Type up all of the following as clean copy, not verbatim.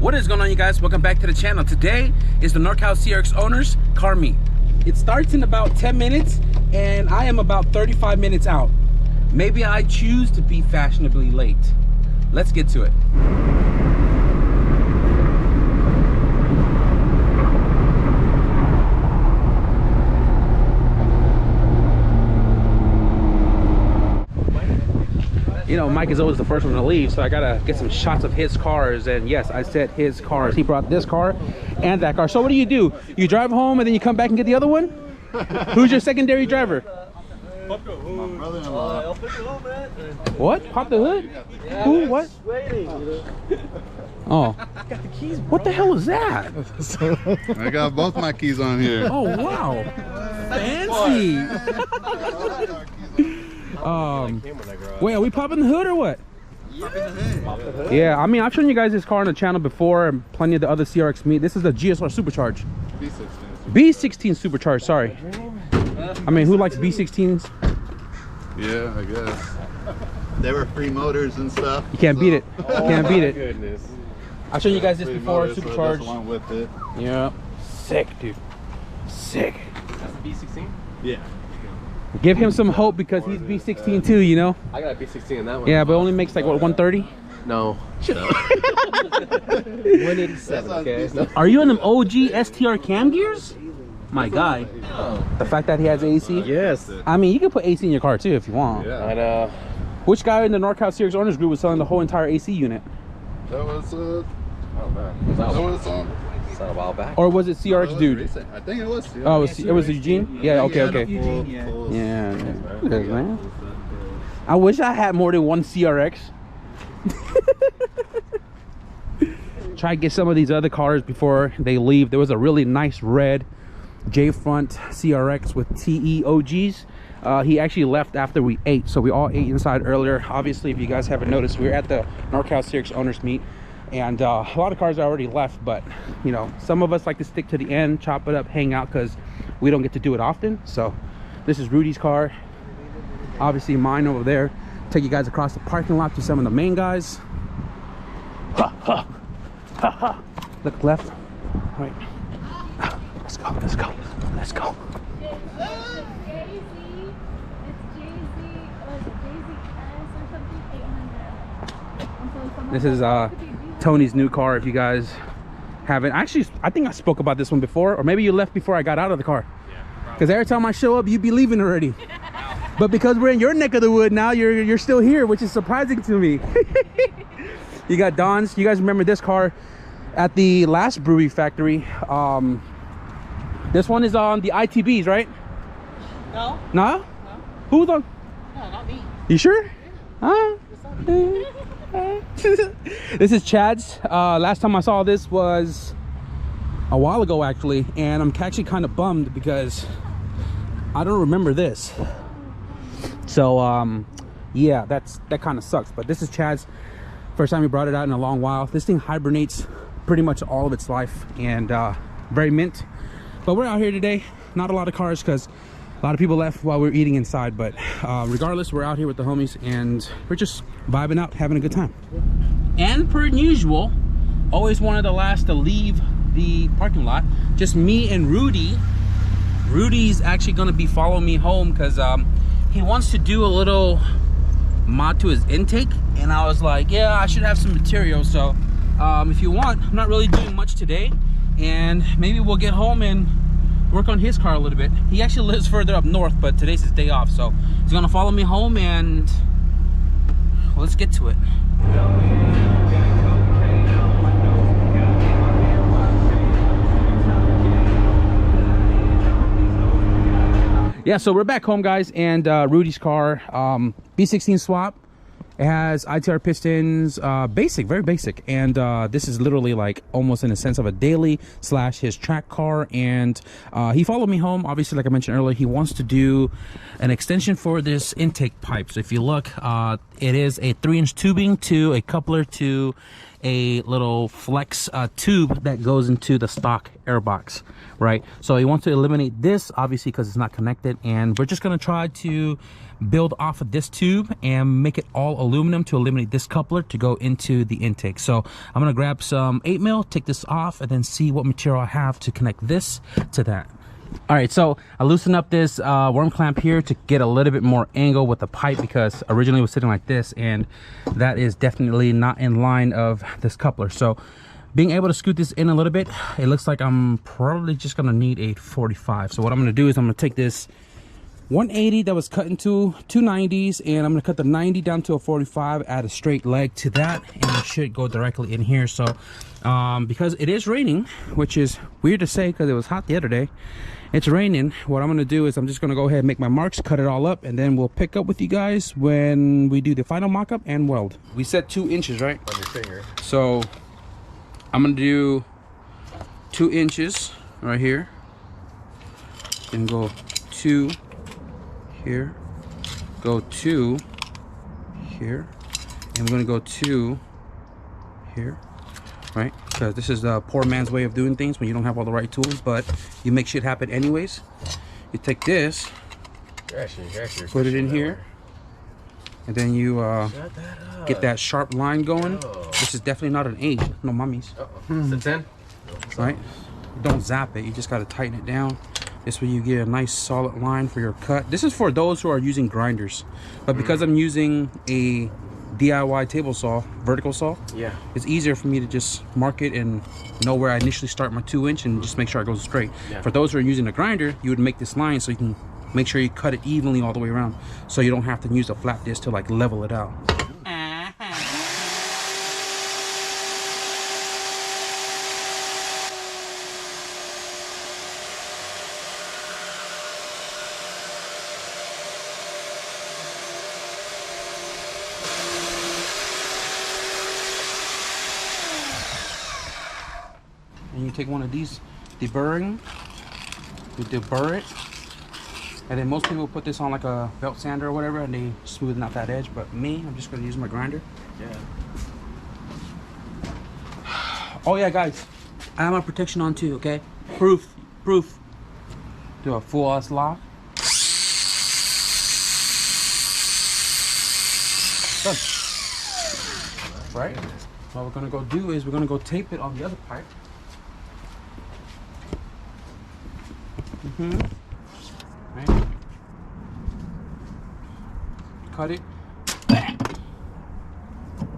What is going on, you guys? Welcome back to the channel. Today is the NORCAL CRX owners car meet. It starts in about 10 minutes and I am about 35 minutes out. Maybe I choose to be fashionably late. Let's get to it. You know, Mike is always the first one to leave, so I gotta get some shots of his cars. And yes, I said his cars. He brought this car and that car. So what do? You drive home and then you come back and get the other one? Who's your secondary driver? Pop the hood. My brother-in-law. I'll put the hood, man. What? Pop the hood? Yeah, who? What? Waiting, you know? Oh. Got the keys. What the hell is that? I got both my keys on here. Oh wow. Fancy. Wait, are we popping the hood or what? Yeah. Yeah, I mean, I've shown you guys this car on the channel before, and plenty of the other CRX meet. This is the GSR Supercharged. B16 Supercharged, sorry. I mean, who likes B16s? Yeah, I guess. They were free motors and stuff. You can't beat it. You can't beat it. Goodness. I've shown you guys this Free before, motors, Supercharged. So along with it. Yeah. Sick, dude. Sick. That's the B16? Yeah. Give him some hope because he's B16 too, you know? I got a B16 in that one. Yeah, but it only makes like, what, 130? No. 187, okay? No. Are you in them OG STR cam gears? My guy. The fact that he has AC? Yes. I mean, you can put AC in your car too if you want. Yeah. I know. Which guy in the NORCAL CRX owners group was selling the whole entire AC unit? That was Oh, man. that was It's not a while back. Or was it CRX dude? recent. I think it was. Yeah. Oh, it was Eugene? Yeah, okay, okay. Full Yeah, good, man. I wish I had more than one CRX. Try to get some of these other cars before they leave. There was a really nice red J-front CRX with TE OGs. He actually left after we ate, so we all ate inside earlier. Obviously, if you guys haven't noticed, we were at the NORCAL CRX owners meet, and a lot of cars already left, but you know, some of us like to stick to the end, chop it up, hang out, because we don't get to do it often. So this is Rudy's car, obviously mine over there. Take you guys across the parking lot to some of the main guys. Ha ha ha ha. Look left. All right, let's go, let's go, let's go. This is Tony's new car. If you guys haven't, actually, I think I spoke about this one before, or maybe you left before I got out of the car. Because every time I show up, you be leaving already. But because we're in your neck of the wood now, you're still here, which is surprising to me. You got Don's. You guys remember this car at the last brewery factory? This one is on the ITBs, right? No. No? No. Who's on? No, not me. You sure? Huh? This is Chad's. Last time I saw this was a while ago actually, and I'm actually kind of bummed because I don't remember this. So yeah, that kind of sucks. But this is Chad's. First time he brought it out in a long while. This thing hibernates pretty much all of its life, and very mint. But we're out here today, not a lot of cars because a lot of people left while we were eating inside, but regardless, we're out here with the homies and we're just vibing out, having a good time. And per usual, always one of the last to leave the parking lot. Just me and Rudy. Rudy's actually gonna be following me home because he wants to do a little mod to his intake, and I was like, yeah, I should have some material. So if you want, I'm not really doing much today, and maybe we'll get home and work on his car a little bit. He actually lives further up north, but today's his day off, so he's gonna follow me home, and let's get to it. Yeah, so we're back home, guys, and Rudy's car, B16 swap. It has ITR pistons, basic, very basic, and this is literally like almost in a sense of a daily / his track car. And he followed me home. Obviously, like I mentioned earlier, he wants to do an extension for this intake pipe. So if you look, it is a 3-inch tubing to a coupler to a little flex tube that goes into the stock air box, right? So you want to eliminate this, obviously, because it's not connected, and we're just going to try to build off of this tube and make it all aluminum to eliminate this coupler to go into the intake. So I'm going to grab some 8mm, take this off, and then see what material I have to connect this to that. All right, so I loosened up this worm clamp here to get a little bit more angle with the pipe, because originally it was sitting like this, and that is definitely not in line of this coupler. So being able to scoot this in a little bit, it looks like I'm probably just gonna need a 45. So what I'm gonna do is I'm gonna take this 180 that was cut into 290s, and I'm gonna cut the 90 down to a 45, add a straight leg to that, and it should go directly in here. So because it is raining, which is weird to say because it was hot the other day, it's raining. What I'm gonna do is I'm just gonna go ahead and make my marks, cut it all up, and then we'll pick up with you guys when we do the final mock-up and weld. We said 2 inches, right? On your finger. So I'm gonna do 2 inches right here, and go 2 here, go 2 here, and we're gonna go 2 here, right? Because this is the poor man's way of doing things when you don't have all the right tools, but you make shit happen anyways. You take this, put it in here, and then you get that sharp line going. This is definitely not an 8, no mummies. It's a 10? Right? Don't zap it, you just gotta tighten it down. This way you get a nice solid line for your cut. This is for those who are using grinders, but because I'm using a DIY table saw, vertical saw, yeah, it's easier for me to just mark it and know where I initially start my 2-inch and just make sure it goes straight. For those who are using a grinder, you would make this line so you can make sure you cut it evenly all the way around, so you don't have to use a flat disc to like level it out. And you take one of these deburring, you deburr it, and then most people put this on like a belt sander or whatever, and they smoothen out that edge. But me, I'm just gonna use my grinder. Yeah. Oh yeah, guys, I have my protection on too. Okay, proof. Do a full ass lock. Done. Right. What we're gonna go do is we're gonna go tape it on the other pipe. Right. Cut it.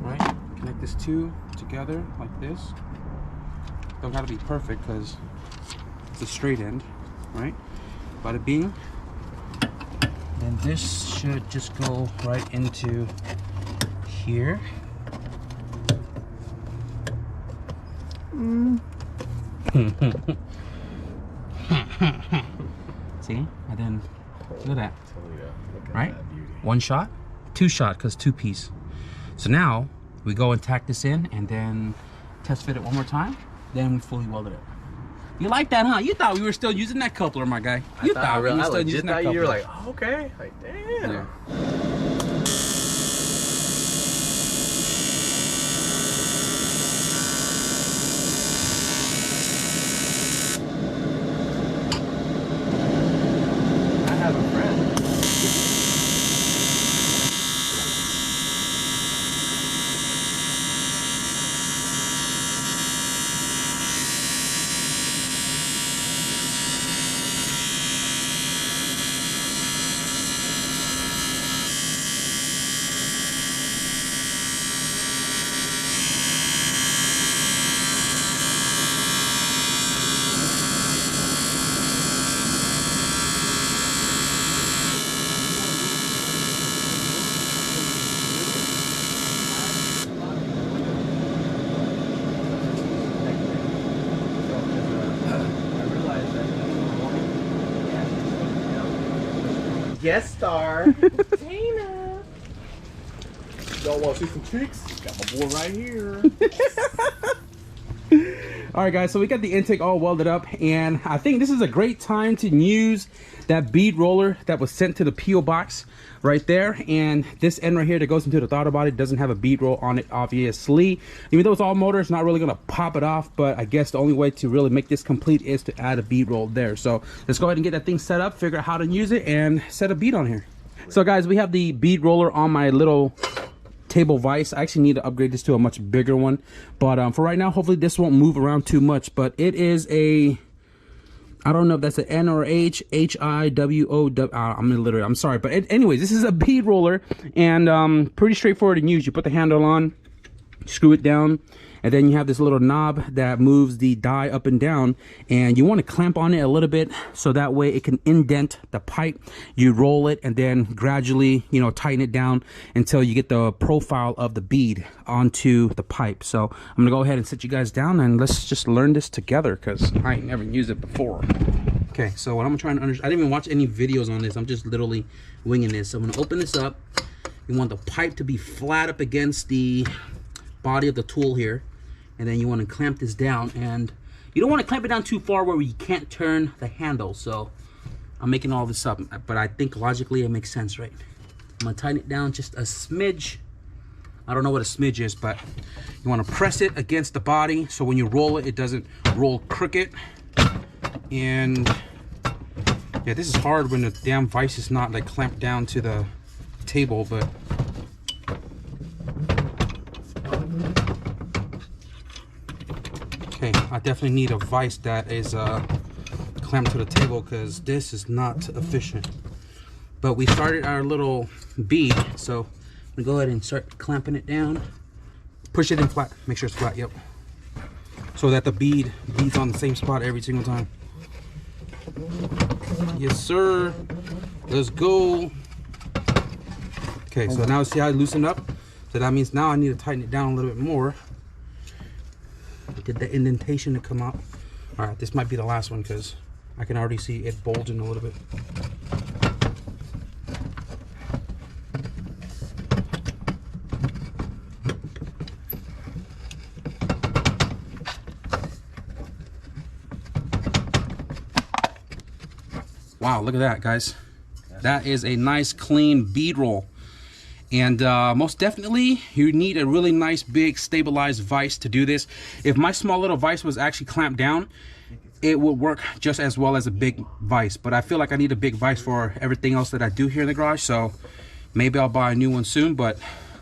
Right. Connect this two together like this. Don't gotta be perfect because it's a straight end, right? Bada bing. Then this should just go right into here. See? And then look at that. Right? One shot, two shot, because two piece. So now we go and tack this in and then test fit it one more time. Then we fully welded it. You like that, huh? You thought we were still using that coupler, my guy. You thought we were still using that coupler. You were like, oh, okay. Like, damn. Yeah. Guest star. Dana. Y'all want to see some cheeks? Got my boy right here. All right, guys, so we got the intake all welded up, and I think this is a great time to use that bead roller that was sent to the PO box right there. And this end right here that goes into the throttle body doesn't have a bead roll on it, obviously. Even though it's all motor, it's not really gonna pop it off, but I guess the only way to really make this complete is to add a bead roll there. So let's go ahead and get that thing set up, figure out how to use it, and set a bead on here. So guys, we have the bead roller on my little table vise. I actually need to upgrade this to a much bigger one, but for right now, hopefully this won't move around too much. But it is a, I don't know if that's an N or H, H-I-W-O-W, I'm sorry, but anyways, this is a bead roller, and pretty straightforward to use. You put the handle on, screw it down, and then you have this little knob that moves the die up and down, and you want to clamp on it a little bit so that way it can indent the pipe. You roll it and then gradually, you know, tighten it down until you get the profile of the bead onto the pipe. So I'm gonna go ahead and sit you guys down and let's just learn this together, because I ain't never used it before. Okay, so what I'm trying to understand, I didn't even watch any videos on this, I'm just literally winging this. So I'm gonna open this up. You want the pipe to be flat up against the body of the tool here, and then you want to clamp this down, and you don't want to clamp it down too far where you can't turn the handle. So I'm making all this up, but I think logically it makes sense, right? I'm gonna tighten it down just a smidge. I don't know what a smidge is, but you want to press it against the body so when you roll it, it doesn't roll crooked. And yeah, this is hard when the damn vise is not like clamped down to the table, but okay, I definitely need a vise that is clamped to the table, because this is not efficient. But we started our little bead, so I'm gonna go ahead and start clamping it down. Push it in flat, make sure it's flat, yep. So that the bead's on the same spot every single time. Yes, sir. Let's go. Okay, so now see how I loosened up? So that means now I need to tighten it down a little bit more. Get the indentation to come out. All right, this might be the last one because I can already see it bulging a little bit. Wow, look at that, guys. That is a nice clean bead roll. And most definitely you need a really nice big stabilized vise to do this. If my small little vise was actually clamped down, it would work just as well as a big vise, but I feel like I need a big vise for everything else that I do here in the garage, so maybe I'll buy a new one soon. But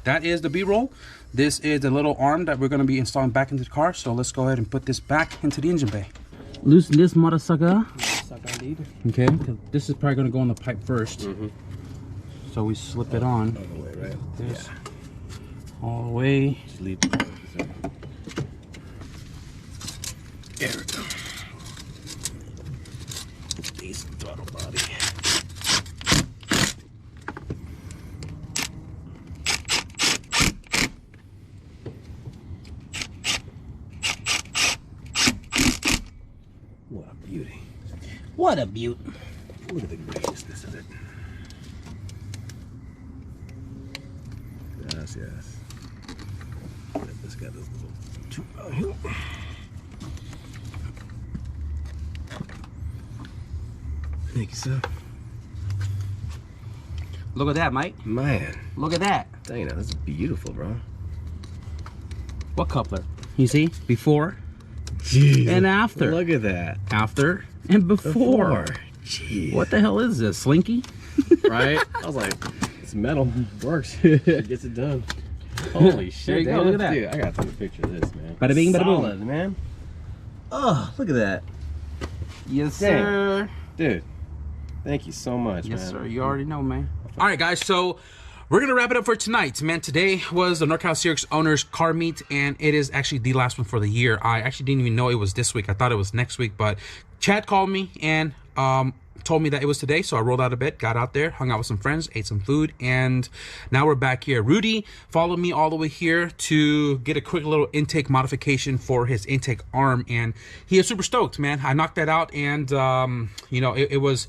that is the bead roll. This is the little arm that we're going to be installing back into the car, so let's go ahead and put this back into the engine bay. Loosen this mother sucker. Okay, this is probably going to go on the pipe first. So we slip it on. All the way, right? This all the way. Just leave. There we go. Decent throttle body. What a beauty. What a beaut. Look at the graciousness of it. Yes, yes. This got this little tube out here. Thank you, sir. Look at that, Mike. Man. Look at that. Dang, that's beautiful, bro. What coupler? You see? Before Jeez. and after. Look at that. After and before. Jeez. What the hell is this? Slinky? Right? I was like, it's metal. Works. Gets it done. Holy shit. There you go. Look at that. Dude, I gotta take a picture of this, man. Bada bing, bada boom. Solid, man. Oh, look at that. Yes, Dang. sir. Dude, thank you so much, Yes, man. sir. You already know, man. All right, guys. So we're going to wrap it up for tonight. Man, today was the NORCAL CRX owners car meet, and it is actually the last one for the year. I actually didn't even know it was this week. I thought it was next week, but Chad called me and told me that it was today, so I rolled out of bed, got out there, hung out with some friends, ate some food, and now we're back here. Rudy followed me all the way here to get a quick little intake modification for his intake arm, and he is super stoked, man. I knocked that out, and you know, it was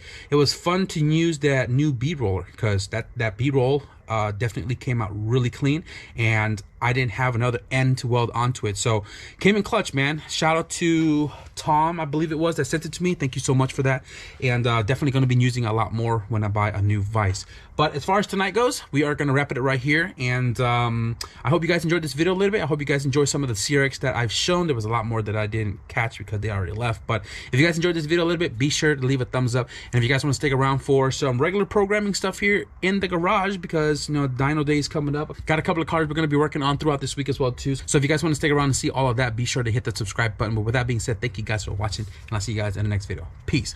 fun to use that new bead roller, because that bead roll definitely came out really clean, and I didn't have another end to weld onto it. So came in clutch, man. Shout out to Tom, I believe it was, that sent it to me. Thank you so much for that. And definitely going to be using a lot more when I buy a new vise. But as far as tonight goes, we are going to wrap it right here. And I hope you guys enjoyed this video a little bit. I hope you guys enjoyed some of the CRX that I've shown. There was a lot more that I didn't catch because they already left. But if you guys enjoyed this video a little bit, be sure to leave a thumbs up. And if you guys want to stick around for some regular programming stuff here in the garage, because, you know, Dyno Day is coming up. Got a couple of cars we're going to be working on throughout this week as well too. So if you guys want to stick around and see all of that, be sure to hit the subscribe button. But with that being said, thank you guys for watching, and I'll see you guys in the next video. Peace.